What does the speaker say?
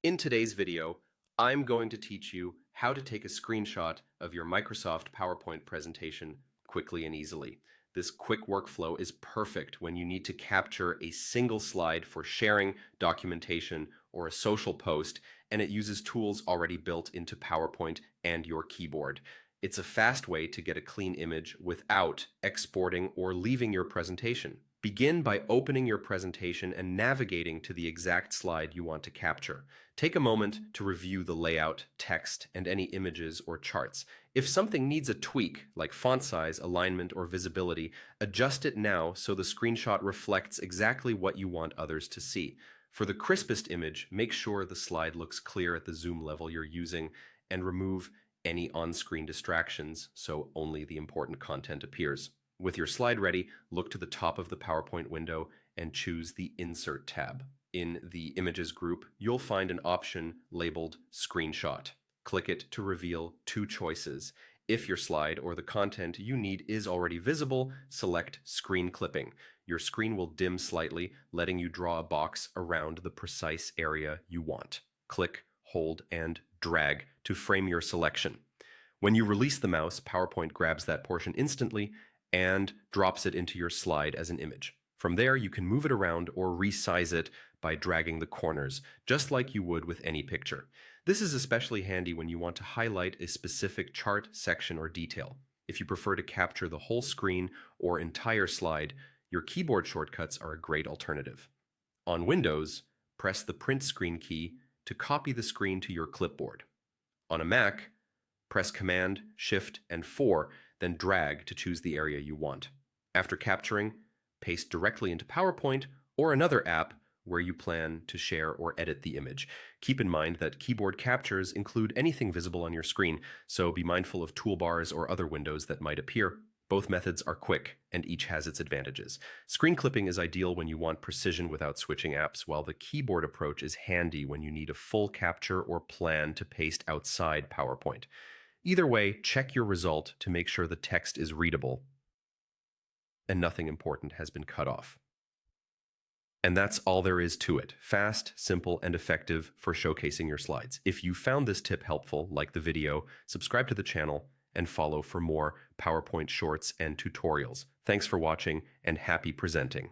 In today's video, I'm going to teach you how to take a screenshot of your Microsoft PowerPoint presentation quickly and easily. This quick workflow is perfect when you need to capture a single slide for sharing, documentation, or a social post, and it uses tools already built into PowerPoint and your keyboard. It's a fast way to get a clean image without exporting or leaving your presentation. Begin by opening your presentation and navigating to the exact slide you want to capture. Take a moment to review the layout, text, and any images or charts. If something needs a tweak, like font size, alignment, or visibility, adjust it now so the screenshot reflects exactly what you want others to see. For the crispest image, make sure the slide looks clear at the zoom level you're using and remove any on-screen distractions so only the important content appears. With your slide ready, look to the top of the PowerPoint window and choose the Insert tab. In the Images group, you'll find an option labeled Screenshot. Click it to reveal two choices. If your slide or the content you need is already visible, select Screen Clipping. Your screen will dim slightly, letting you draw a box around the precise area you want. Click, hold, and drag to frame your selection. When you release the mouse, PowerPoint grabs that portion instantly and drops it into your slide as an image. From there, you can move it around or resize it by dragging the corners, just like you would with any picture. This is especially handy when you want to highlight a specific chart, section, or detail. If you prefer to capture the whole screen or entire slide, your keyboard shortcuts are a great alternative. On Windows, press the Print Screen key to copy the screen to your clipboard. On a Mac, press Command, Shift, and 4, then drag to choose the area you want. After capturing, paste directly into PowerPoint or another app where you plan to share or edit the image. Keep in mind that keyboard captures include anything visible on your screen, so be mindful of toolbars or other windows that might appear. Both methods are quick, and each has its advantages. Screen clipping is ideal when you want precision without switching apps, while the keyboard approach is handy when you need a full capture or plan to paste outside PowerPoint. Either way, check your result to make sure the text is readable and nothing important has been cut off. And that's all there is to it. Fast, simple, and effective for showcasing your slides. If you found this tip helpful, like the video, subscribe to the channel, and follow for more PowerPoint shorts and tutorials. Thanks for watching, and happy presenting.